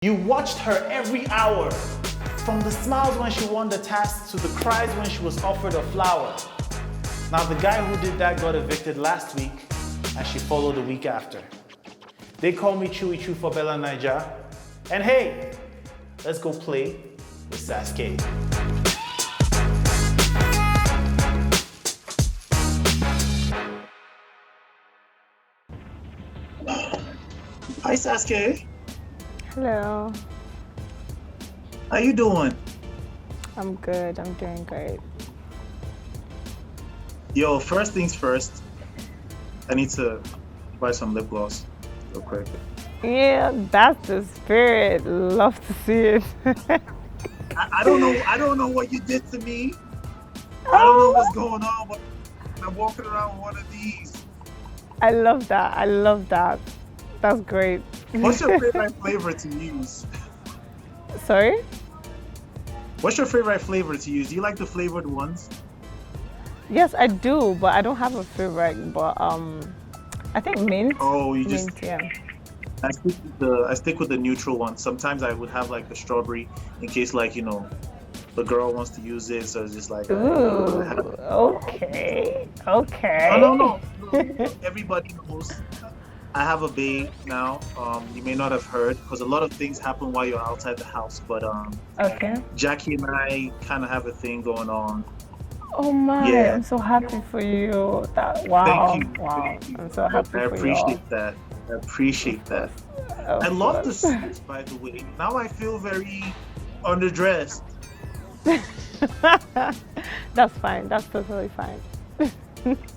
You watched her every hour, from the smiles when she won the task to the cries when she was offered a flower. Now the guy who did that got evicted last week, and she followed the week after. They call me Chuey Chu for Bella Naija, and hey, let's go play with Saskay. Hi Saskay. Hello. How you doing? I'm good. I'm doing great. Yo, first things first, I need to buy some lip gloss real quick. Yeah, that's the spirit. Love to see it. I don't know what you did to me. I don't know what's going on, but I'm walking around with one of these. I love that. I love that. That's great. What's your favorite flavor to use? Sorry? What's your favorite flavor to use? Do you like the flavored ones? Yes, I do, but I don't have a favorite. But I think mint. Oh, you just mint, yeah. I stick with the neutral one. Sometimes I would have like a strawberry in case like, you know, the girl wants to use it, so it's just like Ooh, okay. Okay. Oh, no. Everybody knows I have a babe now. You may not have heard because a lot of things happen while you're outside the house, but Okay. Jackie and I kind of have a thing going on. Oh my, Yeah. I'm so happy for you. Wow. Thank you. Wow. Thank you. I'm so happy I for you. appreciate that. I appreciate that. Of I love the course. suit, by the way. Now I feel very underdressed. That's fine. That's totally fine.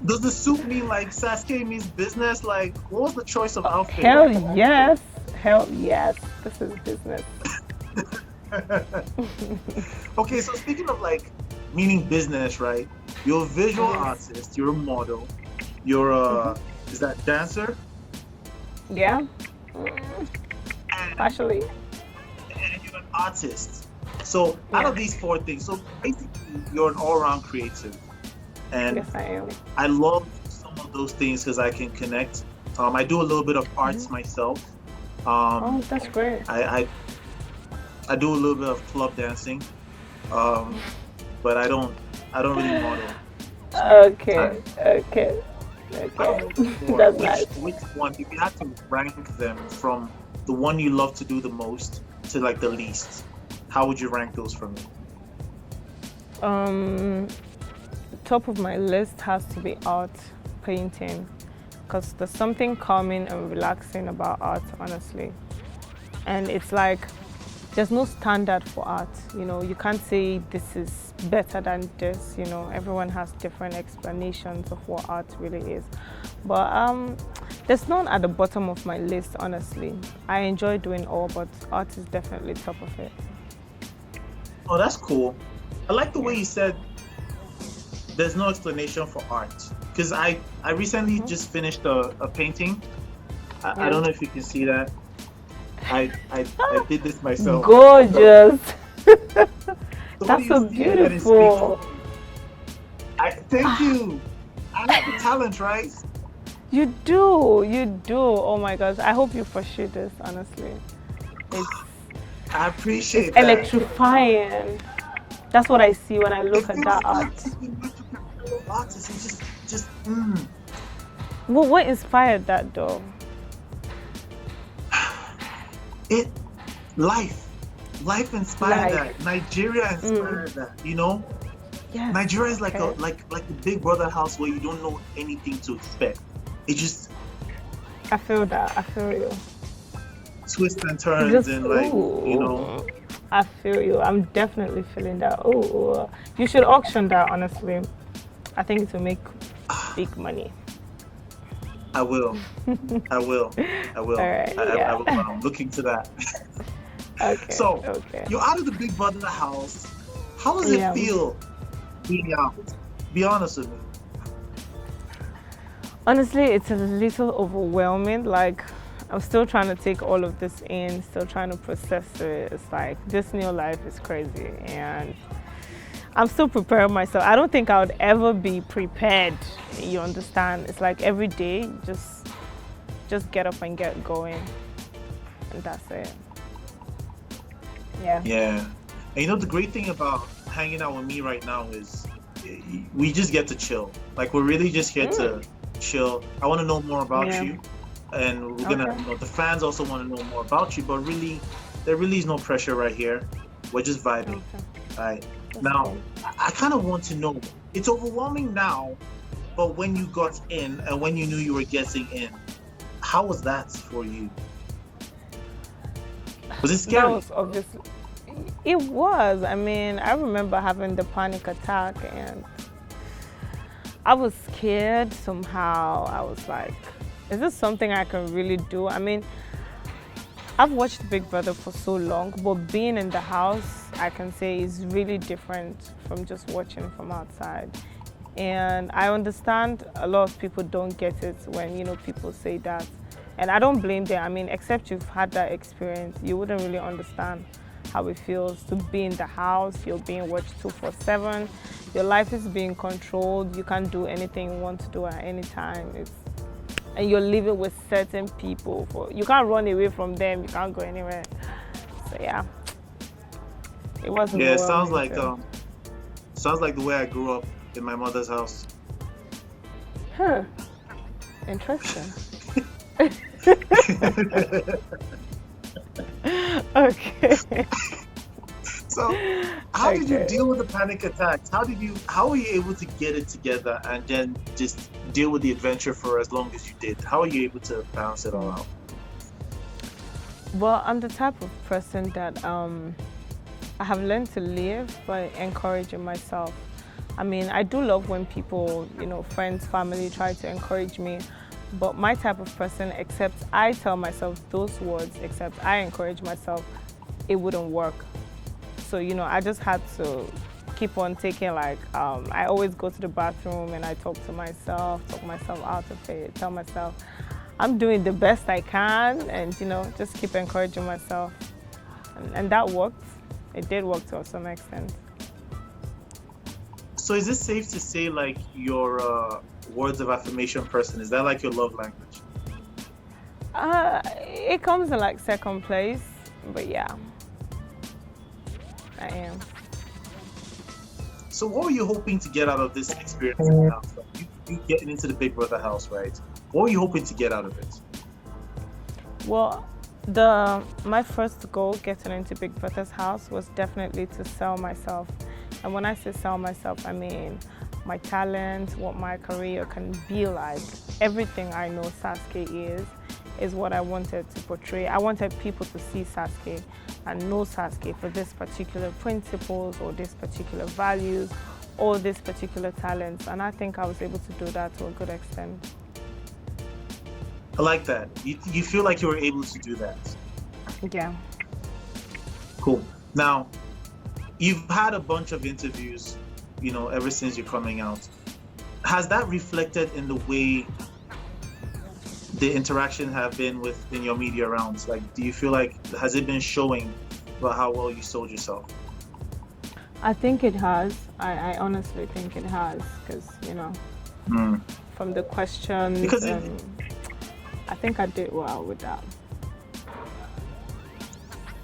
Does the suit mean like Saskay means business? Like, what was the choice of outfit? Hell yes. Hell yes. This is business. Okay, so speaking of like meaning business, right? You're a visual Yes. artist, you're a model, you're a is that dancer? Yeah. And, Actually. and you're an artist. So out of these four things, so basically you're an all-around creative. And Yes, I am. I love some of those things because I can connect. I do a little bit of arts myself. Oh, that's great. I do a little bit of club dancing, but I don't really model. Okay. Okay. Out Okay. of the four, That's nice. which one, if you had to rank them from the one you love to do the most to like the least, how would you rank those for me? Top of my list has to be art, painting, because there's something calming and relaxing about art, honestly. And it's like there's no standard for art. You know, you can't say this is better than this. You know, everyone has different explanations of what art really is. But there's none at the bottom of my list, honestly. I enjoy doing all, but art is definitely top of it. Oh, that's cool. I like the way you said there's no explanation for art, because I recently just finished a painting. I don't know if you can see that. I did this myself. Gorgeous. So That's what do so you see that it speaks beautiful. to me? Thank you. I have the talent, right? You do. Oh my gosh. I hope you pursue this, honestly. I appreciate It's that. electrifying. That's what I see when I look at It that feels art. like being with a fellow artist. It's just What inspired that though? it life inspired Life. that. Nigeria inspired that. You know, Yes. Nigeria is like Okay. like the Big Brother house where you don't know anything to expect. It just I feel that. I feel you. twists and turns Just, and like you know. I feel you. I'm definitely feeling that. Oh, you should auction that, honestly. I think it will make big money. I will. All right, I will. I'm looking to that. Okay. So Okay. you're out of the Big Brother house. How does it Yeah. feel being out? Be honest with me. Honestly, it's a little overwhelming. Like, I'm still trying to take all of this in, still trying to process it. It's like this new life is crazy, and I'm still preparing myself. I don't think I would ever be prepared. You understand? It's like every day, just get up and get going, and that's it. Yeah. Yeah. And the great thing about hanging out with me right now is we just get to chill. Like we're really just here to chill. I want to know more about Yeah. you, and we're Okay. gonna, the fans also want to know more about you. But really, there really is no pressure right here. We're just vibing. Okay. All right. That's Now, cool. I kind of want to know. It's overwhelming now, but when you got in and when you knew you were getting in, how was that for you? Was it That scary? was obviously. It was. I mean, I remember having the panic attack, and I was scared somehow. I was like, is this something I can really do? I mean, I've watched Big Brother for so long, but being in the house, I can say, is really different from just watching from outside. And I understand a lot of people don't get it when, people say that. And I don't blame them. I mean, except you've had that experience, you wouldn't really understand how it feels to be in the house. You're being watched 24/7. Your life is being controlled. You can't do anything you want to do at any time. And you're living with certain people. You can't run away from them. You can't go anywhere. So yeah, it wasn't. Yeah, it sounds like the way I grew up in my mother's house. Huh. Interesting. Okay. So, how did you Okay. deal with the panic attacks? How were you able to get it together and then just deal with the adventure for as long as you did? How are you able to balance it all out? Well, I'm the type of person that I have learned to live by encouraging myself. I mean, I do love when people, friends, family try to encourage me, but my type of person, except I tell myself those words, except I encourage myself, it wouldn't work. So, I just had to keep on taking, I always go to the bathroom and I talk myself out of it, tell myself I'm doing the best I can, and, just keep encouraging myself. And that worked. It did work to some extent. So, is it safe to say like your words of affirmation person? Is that like your love language? It comes in second place, but yeah, I am. So, what were you hoping to get out of this experience in the house? Like, you getting into the Big Brother house, right? What were you hoping to get out of it? Well, my first goal getting into Big Brother's house was definitely to sell myself. And when I say sell myself, I mean my talent, what my career can be like. Everything I know Saskay is what I wanted to portray. I wanted people to see Saskay and know Saskay for this particular principles or this particular values or this particular talents. And I think I was able to do that to a good extent. I like that. You feel like you were able to do that. Yeah. Cool. Now, you've had a bunch of interviews, ever since you're coming out. Has that reflected in the way the interaction have been within your media rounds? Like, do you feel like, has it been showing about how well you sold yourself? I think it has. I honestly think it has, because, from the questions, Because I think I did well with that.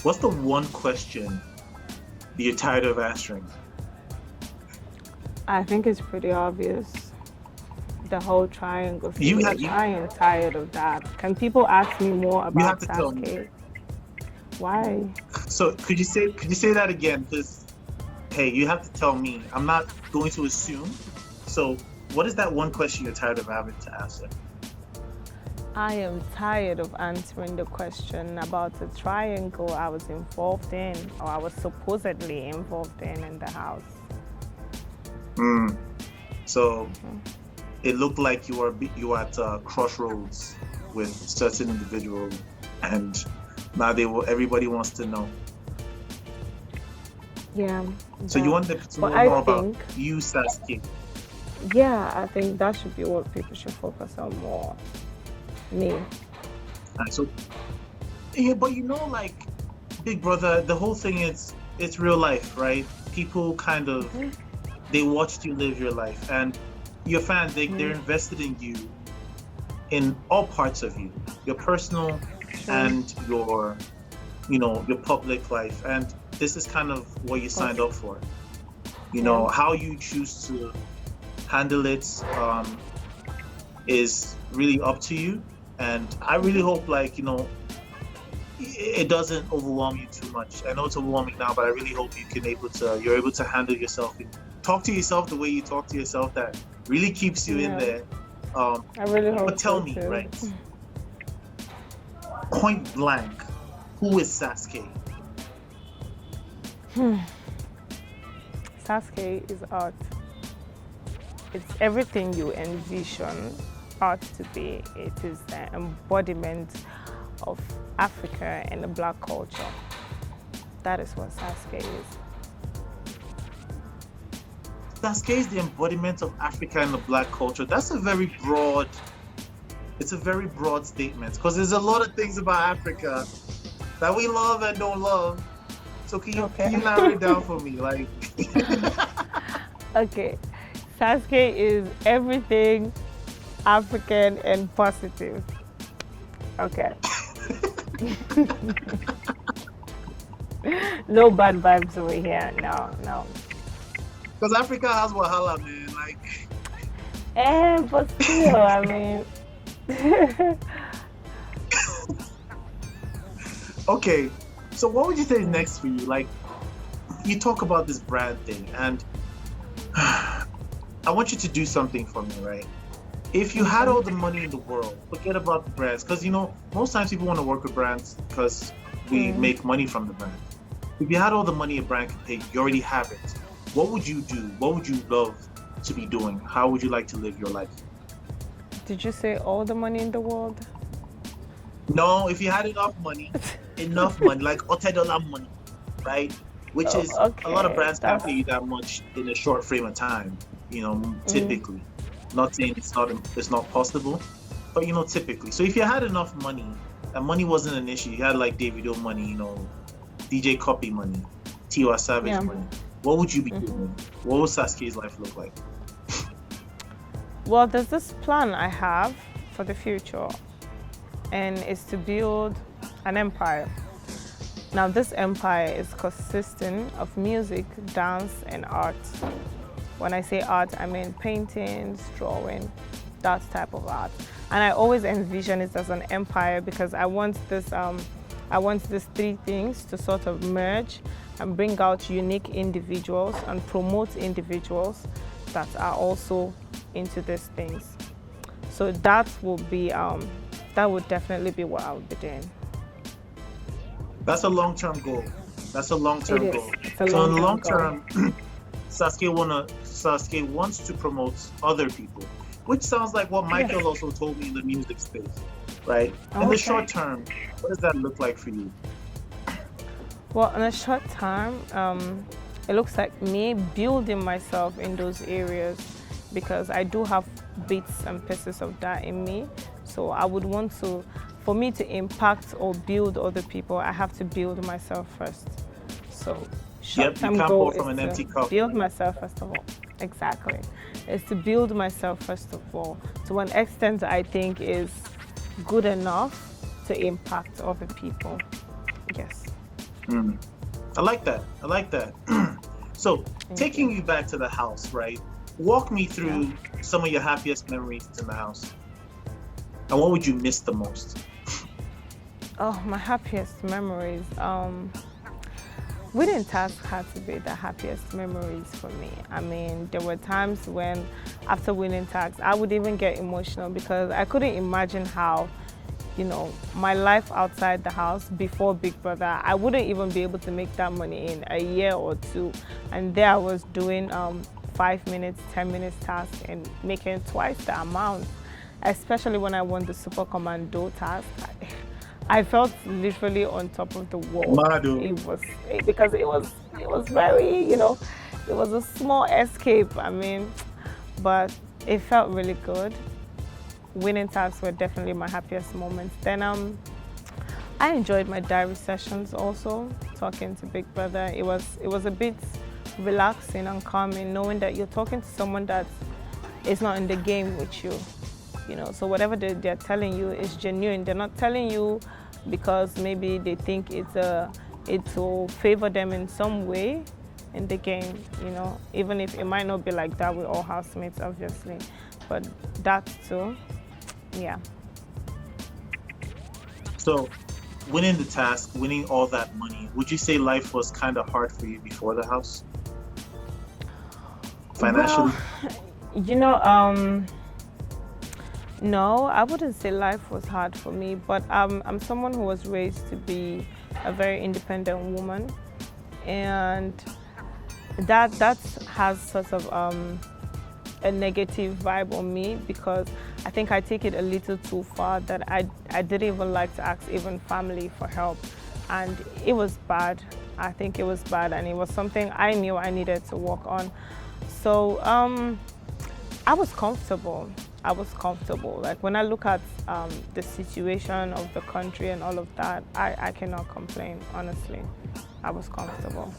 what's the one question that you're tired of answering? I think it's pretty obvious. The whole triangle thing. I am tired of that. Can people ask me more You about have to tell me. Saskay? Why? So could you say that again? Because hey, you have to tell me. I'm not going to assume. So what is that one question you're tired of having to answer? I am tired of answering the question about the triangle I was involved in, or I was supposedly involved in the house. So it looked like you were at crossroads with certain individual, and now everybody wants to know. Yeah. So you want them to know more about you, Saskay. Yeah, I think that should be what people should focus on more. Me. And so, yeah, but like Big Brother, the whole thing it's real life, right? People kind of they watched you live your life, and your fans they're invested in you in all parts of you, your personal and your your public life. And this is kind of what you signed up for. You know, how you choose to handle it is really up to you. And I really hope, like, you know, it doesn't overwhelm you too much. I know it's overwhelming now, but I really hope you're able to handle yourself and talk to yourself the way you talk to yourself. That really keeps you in there. I really hope. But tell so me, too. right? Point blank, who is Saskay? Saskay is art. It's everything you envision art to be. It is the embodiment of Africa and the Black culture. That is what Saskay is. Saskay is the embodiment of Africa and the Black culture. That's a very broad. It's a very broad statement because there's a lot of things about Africa that we love and don't love. So can you narrow it down for me, like? Okay, Saskay is everything African and positive. Okay. No bad vibes over here. No. Because Africa has Wahala, man. Like. But still, I mean. Okay, so what would you say is next for you? Like, you talk about this brand thing, and I want you to do something for me, right? If you had all the money in the world, forget about the brands, because you know most times people want to work with brands because we make money from the brand. If you had all the money a brand could pay, you already have it. What would you do? What would you love to be doing? How would you like to live your life? Did you say all the money in the world? No, if you had enough money, like $10 money, right? Which is a lot of brands can't pay you that much in a short frame of time, you know, typically. Not saying it's not possible, but you know, typically. So if you had enough money, and money wasn't an issue, you had like Davido money, you know, DJ Copy money, Tiwa Savage money, what would you be doing? What would Saskay's life look like? Well, there's this plan I have for the future, and it's to build an empire. Now, this empire is consisting of music, dance, and art. When I say art, I mean paintings, drawing, that type of art. And I always envision it as an empire because I want these three things to sort of merge and bring out unique individuals and promote individuals that are also into these things. So that would definitely be what I would be doing. That's a long-term goal. That's a long-term goal. So in the long term, Saskay wants to promote other people, which sounds like what Michael also told me in the music space, right? In the short term, what does that look like for you? Well, in the short term, it looks like me building myself in those areas because I do have bits and pieces of that in me. So I would want to, for me to impact or build other people, I have to build myself first. So short-term goal is an empty cup. Build myself first of all. Exactly. It's to build myself first of all to an extent I think is good enough to impact other people. Yes. I like that. So taking you back to the house, right? Walk me through some of your happiest memories in the house. And what would you miss the most? Oh, my happiest memories. Winning task had to be the happiest memories for me. I mean, there were times when after winning tasks, I would even get emotional because I couldn't imagine how, you know, my life outside the house before Big Brother, I wouldn't even be able to make that money in a year or two. And there I was doing 5 minutes, 10 minutes task and making twice the amount, especially when I won the Super Commando task. I felt literally on top of the world. Because it was very, you know, it was a small escape. I mean, but it felt really good. Winning tasks were definitely my happiest moments. Then I enjoyed my diary sessions also, talking to Big Brother. It was a bit relaxing and calming, knowing that you're talking to someone that is not in the game with you. You know, so whatever they're telling you is genuine. They're not telling you because maybe they think it's a it will favor them in some way in the game, you know, even if it might not be like that with all housemates, obviously, but that too, yeah. So, winning the task, winning all that money, would you say life was kind of hard for you before the house? Financially? Well, you know, no, I wouldn't say life was hard for me, but I'm someone who was raised to be a very independent woman, and that has sort of a negative vibe on me, because I think I take it a little too far, that I didn't even like to ask even family for help, and it was bad. I think it was bad, and it was something I knew I needed to work on. So I was comfortable. Like when I look at the situation of the country and all of that, I cannot complain, honestly. I was comfortable.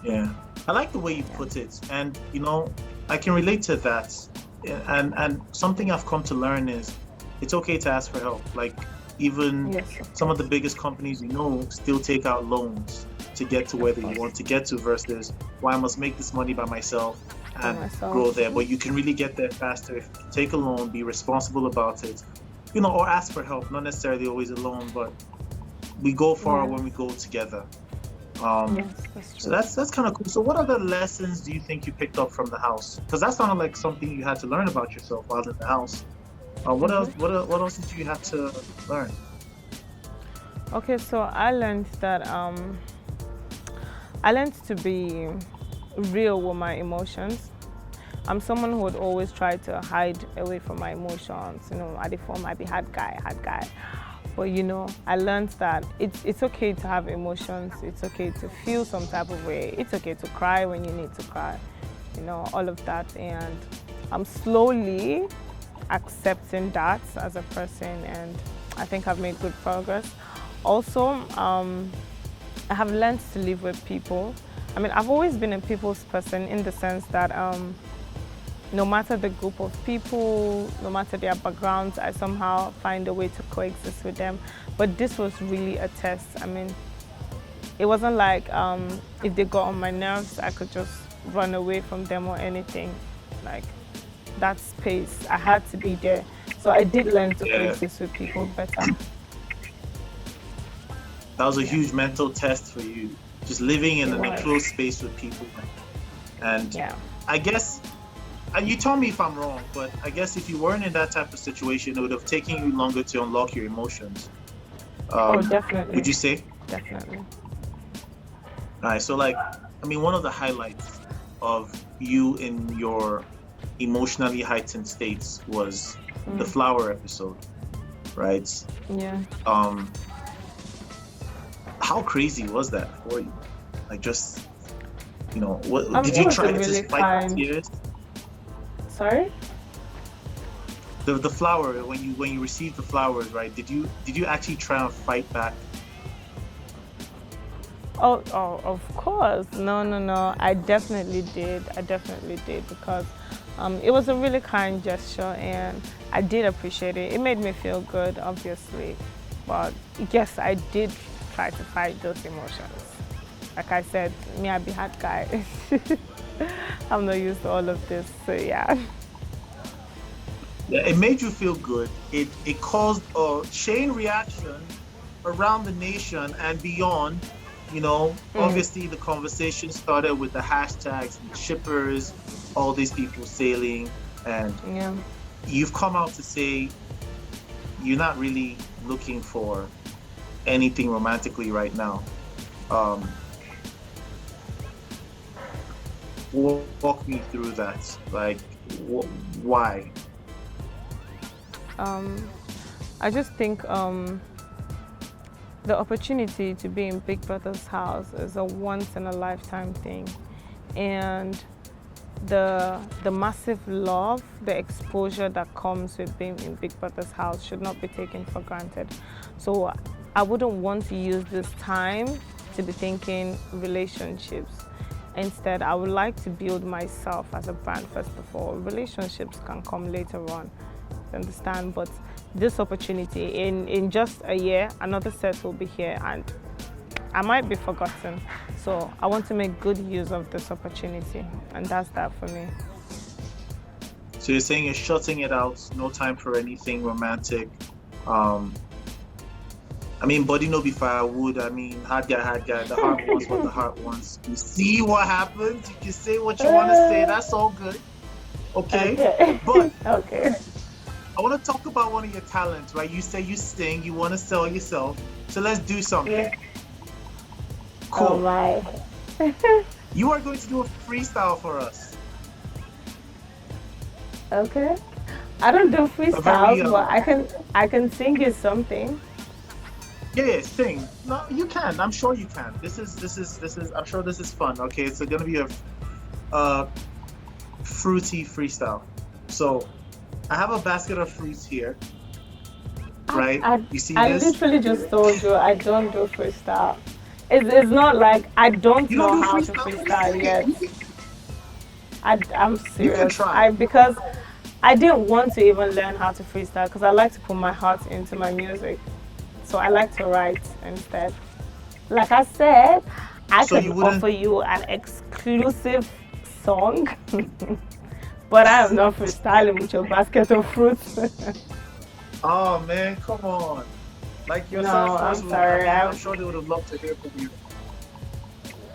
Yeah, I like the way you put it, and you know, I can relate to that. And something I've come to learn is it's okay to ask for help. Like even Yes, some of the biggest companies, you know, still take out loans to get to where they want to get to, versus why I must make this money by myself and grow there. But you can really get there faster if you take a loan, be responsible about it, you know, or ask for help. Not necessarily always alone, but we go far when we go together. yes, that's true. So that's kind of cool. So what other lessons do you think you picked up from the house? Because that sounded like something you had to learn about yourself while in the house. What else? What else did you have to learn? Okay, so I learned that I learned to be real with my emotions. I'm someone who would always try to hide away from my emotions. You know, at the form I be hard guy. But you know, I learned that it's okay to have emotions. It's okay to feel some type of way. It's okay to cry when you need to cry. You know, all of that. And I'm slowly accepting that as a person, and I think I've made good progress. Also, I have learned to live with people. I mean, I've always been a people's person, in the sense that no matter the group of people, no matter their backgrounds, I somehow find a way to coexist with them. But this was really a test. I mean, it wasn't like if they got on my nerves, I could just run away from them or anything. Like, that space, I had to be there. So I did learn to coexist with people better. That was a huge mental test for you, just living in an enclosed space with people. And I guess, and you tell me if I'm wrong, but I guess if you weren't in that type of situation, it would have taken you longer to unlock your emotions. Oh, definitely. Would you say? Definitely. All right, so like, I mean, one of the highlights of you in your emotionally heightened states was the flower episode, right? Yeah. How crazy was that for you? Like, just, you know, what did It you was try a to really fight the tears? Sorry? The flower, when you received the flowers, right? Did you actually try and fight back? Oh, of course. No. I definitely did, because it was a really kind gesture, and I did appreciate it. It made me feel good, obviously. But yes, I did try to fight those emotions. Like I said, me, I be hard guy. I'm not used to all of this, so yeah. Yeah, it made you feel good. It caused a chain reaction around the nation and beyond. You know, obviously the conversation started with the hashtags and shippers, all these people sailing, and you've come out to say you're not really looking for anything romantically right now. Walk me through that. Like, why? I just think the opportunity to be in Big Brother's house is a once-in-a-lifetime thing, and the massive love, the exposure that comes with being in Big Brother's house should not be taken for granted. So I wouldn't want to use this time to be thinking relationships. Instead, I would like to build myself as a brand first of all. Relationships can come later on, you understand? But this opportunity. In just a year, another set will be here, and I might be forgotten. So I want to make good use of this opportunity, and that's that for me. So you're saying you're shutting it out, no time for anything romantic. I mean, body no be firewood. I mean, hard guy. The heart wants what the heart wants. You see what happens? You can say what you want to say. That's all good. Okay. But Okay. I want to talk about one of your talents, right? You say you sing, you want to sell yourself. So let's do something. Yeah. Cool. Oh my. You are going to do a freestyle for us. Okay. I don't do freestyles, very, but I can sing you something. Yeah, sing. No, you can. I'm sure you can. This is. I'm sure this is fun. Okay, it's gonna be a fruity freestyle. So, I have a basket of fruits here. Right? You see I this? literally just told you I don't do freestyle. It's not like I don't You know don't do how to freestyle yet. I'm serious. try. Because I didn't want to even learn how to freestyle because I like to put my heart into my music. So I like to write instead. Like I said, I So could you wouldn't- offer you an exclusive song, but I am not freestyling with your basket of fruits. Oh man, come on. Like your No, side I'm first would- sorry, I'm I'm- sure they would have loved to hear from you.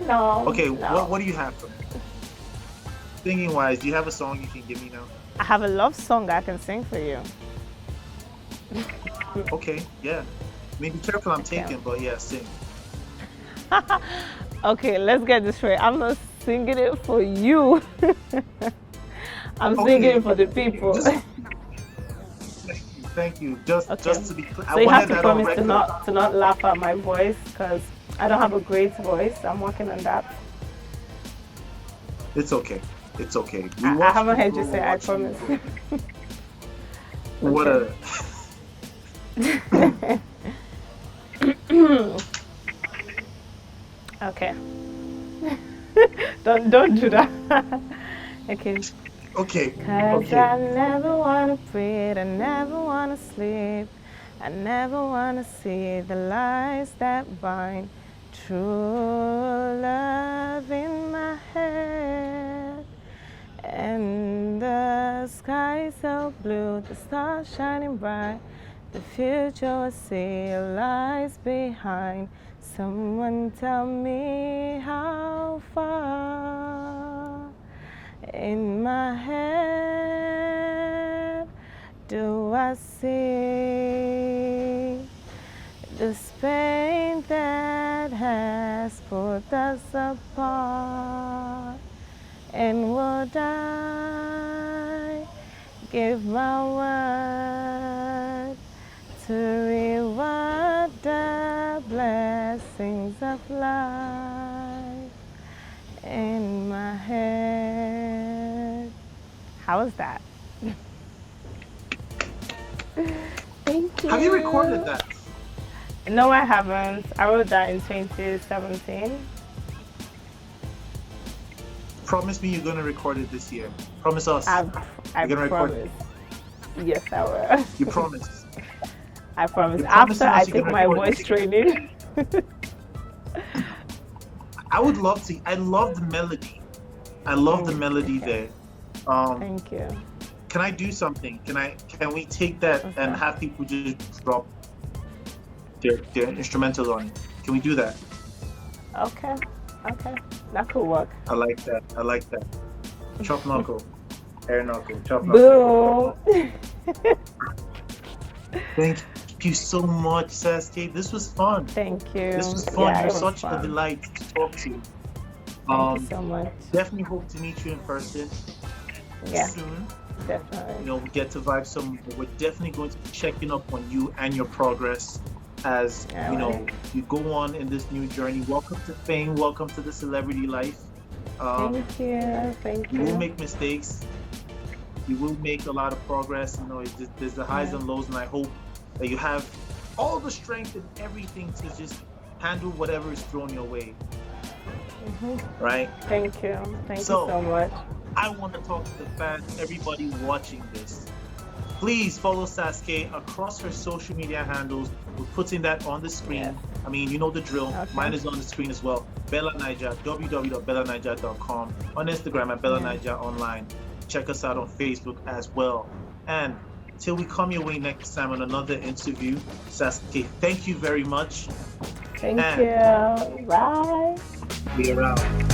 No. Okay, no. what do you have for me? Singing wise, do you have a song you can give me now? I have a love song I can sing for you. Okay, yeah. I mean, be careful I'm taking, but yeah, sing. Okay, let's get this straight. I'm not singing it for you. I'm Okay. singing it for the people. Thank you. Just to be clear, So you have to that on promise record. to not laugh at my voice because I don't have a great voice. I'm working on that. It's okay. It's okay. I haven't heard you say I promise. What a. Okay. don't do that. Okay. Okay. Cause I never wanna breathe, I never wanna sleep, I never wanna see the lies that bind true love in my head. And the sky is so blue, the stars shining bright, the future I see lies behind. Someone tell me how far in my head do I see this pain that has put us apart? And would I give my word to reward the blessings of life in my head? How was that? Thank you. Have you recorded that? No, I haven't. I wrote that in 2017. Promise me you're gonna record it this year. Promise us. I You're gonna record promise. Yes, I will. You promise. I promise. You're promising After I us you're take gonna my record it. voice training. I would love to. I love the melody. I love the melody there. Thank you. Can I do something? Can we take that Okay. and have people just drop their instrumentals on it? Can we do that? Okay. That could work. I like that. Chop knuckle. Air knuckle. Chop knuckle. Boo. Thank you so much, Saskay. This was fun. Thank you. This was fun. Yeah, You're it was such fun. a delight to talk to you. Thank you so much. Definitely hope to meet you in person Yeah, soon. definitely. We get to vibe some. We're definitely going to be checking up on you and your progress as Alright. you go on in this new journey. Welcome to fame. Welcome to the celebrity life. Thank you. Thank You will you. make mistakes. You will make a lot of progress. There's the highs Yeah. and lows, and I hope that you have all the strength and everything to just handle whatever is thrown your way. Right? Thank you. Thank So- you so much. I want to talk to the fans, everybody watching this. Please follow Saskay across her social media handles. We're putting that on the screen. Yes. I mean, you know the drill. Okay. Mine is on the screen as well. Bella Naija, www.bellanaija.com. On Instagram at Bella Naija Online. Check us out on Facebook as well. And till we come your way next time on another interview, Saskay, thank you very much. Thank you. Bye. We are out.